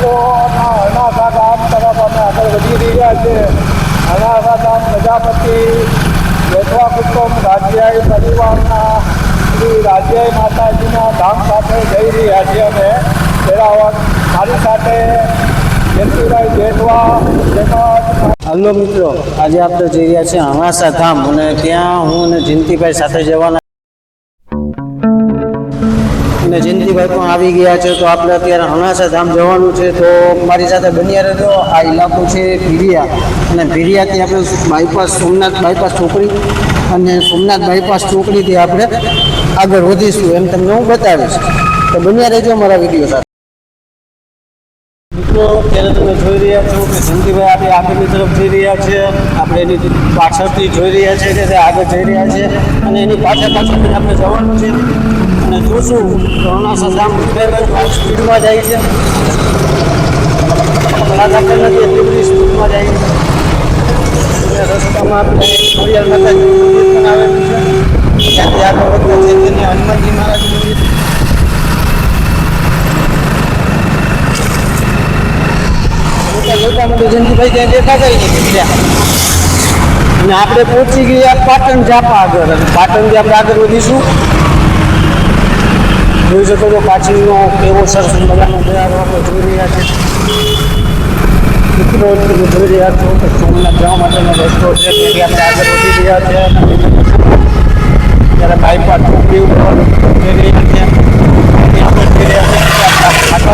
તાલુકોના હરણાસા ગામ તરફ અમે આગળ વધી રહ્યા છીએ. હરણાસા ગામ પ્રજાપતિ વેઠવા કુટુંબ રાજ્યાઈ પરિવારના શ્રી રાજ્યાઈ માતાજીના ધામ સાથે જઈ રહ્યા છીએ. અમે વેરાવળ મારી સાથે જયંતિભાઈ જેઠવા તેમજ હલો મિત્રો, આજે આપણે જઈ રહ્યા છીએ હરણાસા ધામ અને ત્યાં હું અને જયંતિભાઈ સાથે જવાના અને જયંતિભાઈ પણ આવી ગયા છે. તો આપણે અત્યારે હરણાસા ધામ જવાનું છે, તો મારી સાથે બન્યા રહેજો. આ ઇલાકો છે ભીરિયા અને ભીરિયાથી આપણે બાયપાસ સોમનાથ બાયપાસ ચોકડી અને સોમનાથ બાયપાસ ચોકડીથી આપણે આગળ વધીશું એમ તમને હું બતાવીશ. તો બન્યા રહેજો મારા વિડીયો સાથે. મિત્રો, અત્યારે તમે જોઈ રહ્યા છો કે જયંતિભાઈ આપણે આગળની તરફ જઈ રહ્યા છે. આપણે એની પાછળથી જોઈ રહ્યા છે કે તે આગળ જઈ રહ્યા છે અને એની પાછળ આપણે જવાનું છે અને જોશું હરણાસા ધામ સ્પીડમાં જાય છે. નથી એટલી બધી સ્પીડમાં જાય છે. રસ્તામાં આપણે ખોડિયાર માતાજી મંદિર પણ આવેલું છે. ત્યાંથી આગળ વધતા છે તેને હનુમાનજી મહારાજ મંદિર. જયંતિભાઈ ત્યાં દેખાતા નથી અને આપણે પહોંચી ગયા પાટણ જાપા આગળ અને પાટણથી આપણે આગળ વધીશું. જોઈ શકો છો પાછળનો કેવો સરસ મજાનો બજારો આપણે જોઈ રહ્યા છે. મિત્રો, જોઈ રહ્યા છો કે સોમનાથ જવા માટેનો રસ્તો છે, તેથી આપણે આગળ વધી રહ્યા છે. ત્યારે બાયપાસ ચોકડી ઉપર જઈ રહ્યા છે. આપણે જઈ રહ્યા છે આપણા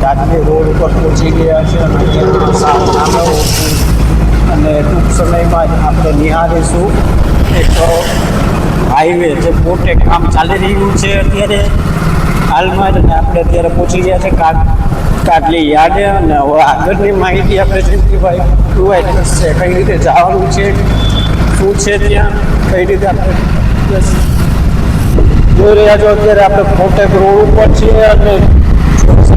ગાંધી રોડ ઉપર પહોંચી ગયા છે અને ટૂંક સમયમાં જ આપણે નિહાળીશું એક હાઈવે જે પોતે કામ ચાલી રહ્યું છે અત્યારે હાલમાં જ. અને આપણે અત્યારે પહોંચી ગયા છે કાટલી યાર્ડે અને હવે આગળની માહિતી આપણે જયંતિભાઈ પ્રોવાઈડ કરશે. કઈ રીતે જવાનું છે, શું છે ત્યાં, કઈ રીતે આપણે જોઈ રહ્યા છો. અત્યારે આપણે કોટેક રોડ ઉપર છીએ અને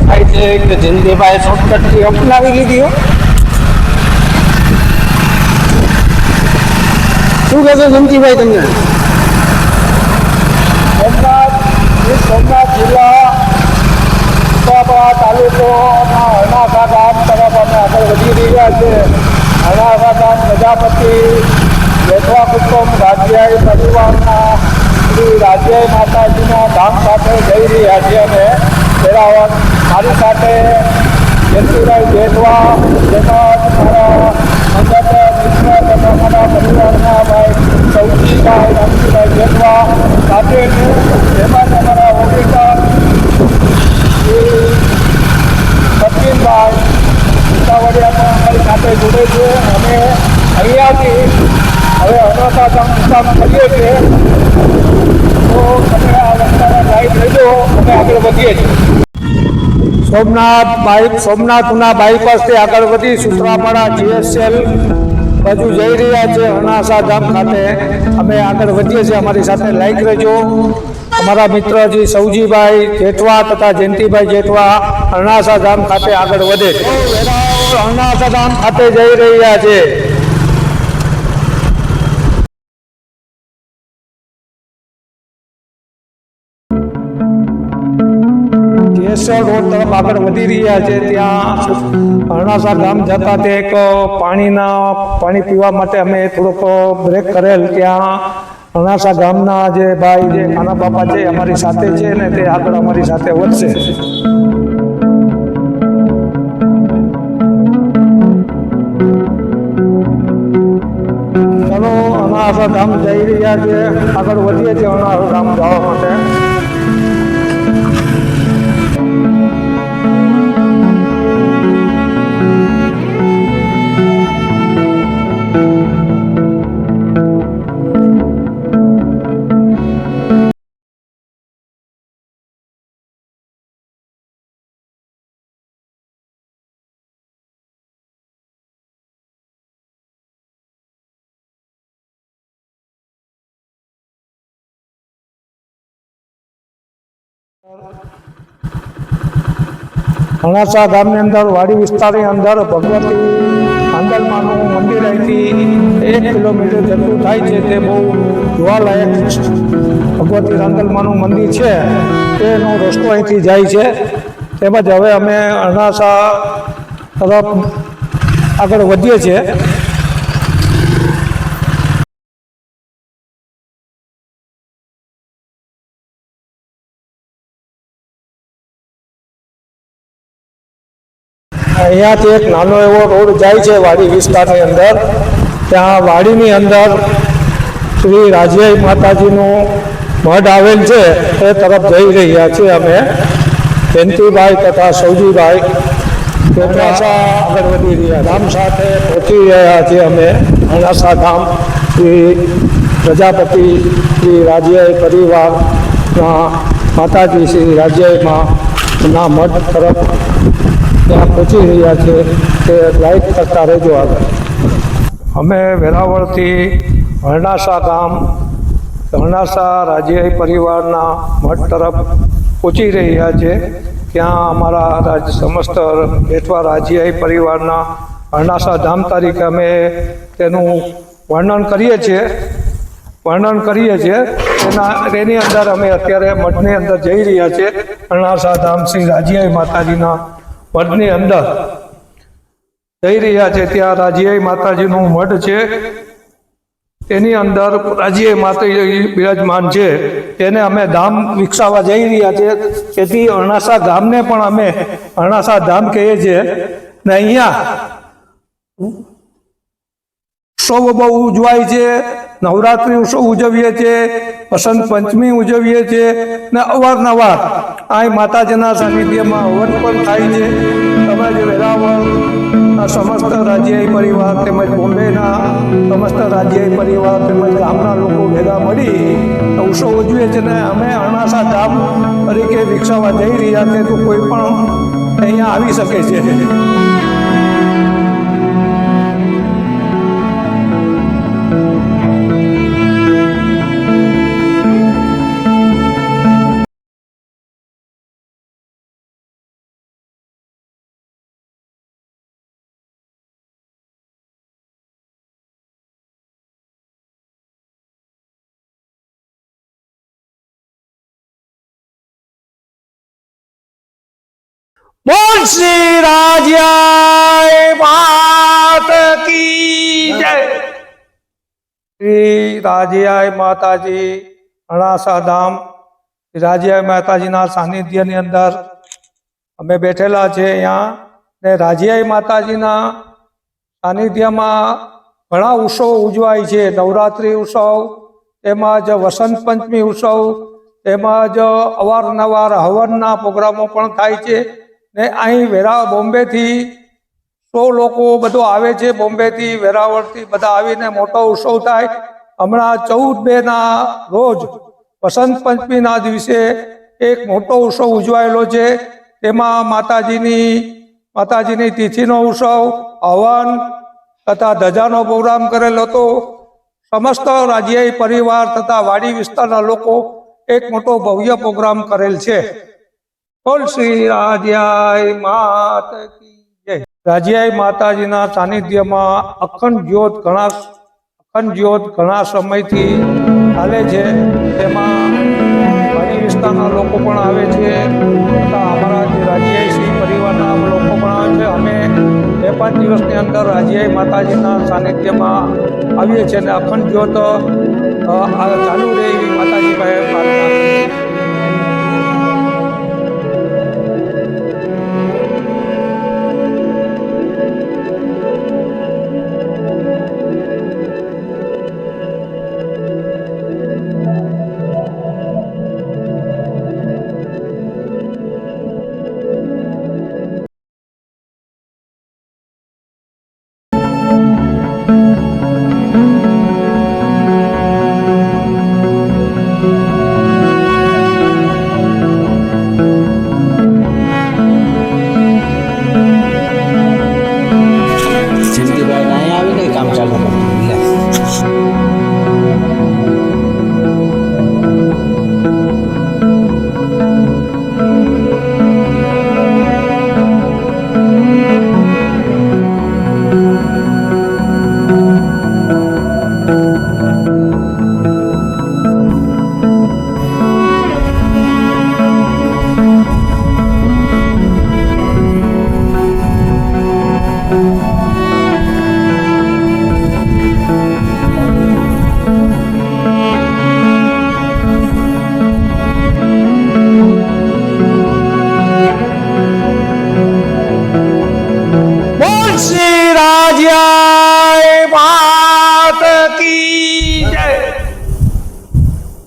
થાય છે કે જયંતિભાઈ શોર્ટકટથી અપનાવી લીધી. શું કહેશો જયંતિભાઈ તમને? સોમનાથ જિલ્લા તાલુકોના હરણાસા ગામ તરફ અમે આગળ વધી રહ્યા છીએ. હરણાસા ગામ પ્રજાપતિ વેઠવા કુટુંબ રાજ્યાઈ પરિવારના શ્રી રાજ્યાઈ માતાજીના ધામ સાથે જઈ રહ્યા છીએ. અમે વેરાવળ મારી સાથે જયંતિભાઈ જેઠવા તેમજ મારા અંગત મિત્ર તથા મારા પરિવારના ભાઈ સૌજીભાઈ રામજીભાઈ જેઠવા સાથે છું. તેમજ અમારા ઓફિસર સચિનભાઈ ઉતાવળિયા પણ અમારી સાથે જોડે છે. અમે અહીંયાથી હવે હરણાસા ધામ મુકામ કરીએ છીએ. તો તમે આ રસ્તામાં ગાઈડ રહેજો, અમે આગળ વધીએ છીએ. સોમનાથના બાયપાસથી આગળ વધી સુત્રાપાડા GSL બાજુ જઈ રહ્યા છે હરણાસા ધામ ખાતે. અમે આગળ વધીએ છીએ, અમારી સાથે લાઈક રહેજો. અમારા મિત્રજી સૌજીભાઈ જેઠવા તથા જયંતિભાઈ જેઠવા હરણાસા ધામ ખાતે આગળ વધે છે. હરણાસા ધામ ખાતે જઈ રહ્યા છે. કેશોદ રોડ તરફ આગળ વધી રહ્યા છે. ત્યાં હરણાસા ગામ જતા તે એક પાણી પીવા માટે અમે થોડોક બ્રેક કરેલ. ત્યાં હરણાસા ગામના જે ભાઈ જે ખાના બાપા છે અમારી સાથે છે ને તે આગળ અમારી સાથે વધશે. ચાલો, હરણાસા ગામ જઈ રહ્યા છે, આગળ વધીએ છીએ હરણાસા ગામ જવા માટે. હરણાસા ગામની અંદર વાડી વિસ્તારની અંદર ભગવતી આંદલમાનું મંદિર અહીંથી 1 કિલોમીટર જેટલું થાય છે. તે બહુ જોવાલાયક ભગવતી રાંદલમાનું મંદિર છે તેનો રસ્તો અહીંથી જાય છે. તેમજ હવે અમે અરણાસા તરફ આગળ વધીએ છીએ. અહીંયાથી એક નાનો એવો રોડ જાય છે વાડી વિસ્તારની અંદર. ત્યાં વાડીની અંદર શ્રી રાજીયાઈ માતાજીનું મઢ આવેલ છે એ તરફ જઈ રહ્યા છીએ અમે. જયંતિભાઈ તથા સૌજીભાઈ આગળ વધી રહ્યા ધામ સાથે પહોંચી રહ્યા છીએ અમે. અરણાસા ધામ શ્રી પ્રજાપતિ શ્રી રાજીયાઈ પરિવારના માતાજી શ્રી રાજીયાઈના મઠ તરફ ત્યાં પહોંચી રહ્યા છે. તે લાઈક કરતા રહેજો આગળ. અમે વેરાવળથી અરણાસા ગામ અરણાસા રાજીયાઈ પરિવારના મઠ તરફ પહોંચી રહ્યા છે. ત્યાં અમારા સમસ્ત બેઠવા રાજીયાઈ પરિવારના અરણાસા ધામ તારીખે અમે તેનું વર્ણન કરીએ છીએ. તેની અંદર અમે અત્યારે મઠની અંદર જઈ રહ્યા છીએ. અરણાસા ધામ શ્રી રાજીયાઈ માતાજીના મઠની અંદર જઈ રહ્યા છે. ત્યાં રાજીયાઈ માતાજીનું મઠ છે. તેની અંદર રાજીયાઈ માતાજી બિરાજમાન છે. તેને અમે ધામ વિકસાવવા જઈ રહ્યા છીએ. તેથી અરણાસા ગામને પણ અમે અરણાસા ધામ કહીએ છીએ. ને અહીંયા ઉત્સવ બહુ ઉજવાય છે. નવરાત્રિ ઉત્સવ ઉજવીએ છીએ, વસંત પંચમી ઉજવીએ છીએ ને અવારનવાર અહીં માતાજીના સાનિધ્યમાં હવન પણ થાય છે. તેમજ વેરાવળના સમસ્ત રાજીયાઈ પરિવાર તેમજ બોમ્બેના સમસ્ત રાજીયાઈ પરિવાર તેમજ ગામના લોકો ભેગા મળી ઉત્સવ ઉજવીએ છીએ. ને અમે અરણાસા ધામ તરીકે વિકસાવવા જઈ રહ્યા છીએ. તો કોઈ પણ અહીંયા આવી શકે છે. બોલ શ્રી રાજીયાઈ માત કી જય. શ્રી રાજીયાઈ માતાજી અરણાસા ધામ રાજીયાઈ માતાજીના સાનિધ્યની અંદર અમે બેઠેલા છે. અહીંયા ને રાજીયાઈ માતાજીના સાનિધ્યમાં ઘણા ઉત્સવો ઉજવાય છે. નવરાત્રિ ઉત્સવ તેમજ વસંત પંચમી ઉત્સવ તેમજ અવારનવાર હવનના પ્રોગ્રામો પણ થાય છે. ને અહીં બોમ્બેથી 100 લોકો બધો આવે છે. બોમ્બેથી વેરાવળથી બધા આવીને મોટો ઉત્સવ થાય. હમણાં 14/2ના રોજ વસંત પંચમીના દિવસે એક મોટો ઉત્સવ ઉજવાયેલો છે. તેમાં માતાજીની તિથિનો ઉત્સવ, હવન તથા ધજાનો પ્રોગ્રામ કરેલો હતો. સમસ્ત રાજીયાઈ પરિવાર તથા વાડી વિસ્તારના લોકો એક મોટો ભવ્ય પ્રોગ્રામ કરેલ છે. બોલ શ્રી રાજીયાઈ માત કી જય. રાજીયાઈ માતાજીના સાનિધ્યમાં અખંડ જ્યોત ઘણા સમયથી ચાલે છે. તેમાં વાડી વિસ્તારના લોકો પણ આવે છે તથા અમારા જે રાજીયાઈ શ્રી પરિવારના લોકો પણ આવે છે. અમે 2-5 દિવસની અંદર રાજીયાઈ માતાજીના સાનિધ્યમાં આવીએ છીએ અને અખંડ જ્યોત ચાલુ રહે એવી માતાજી પાસે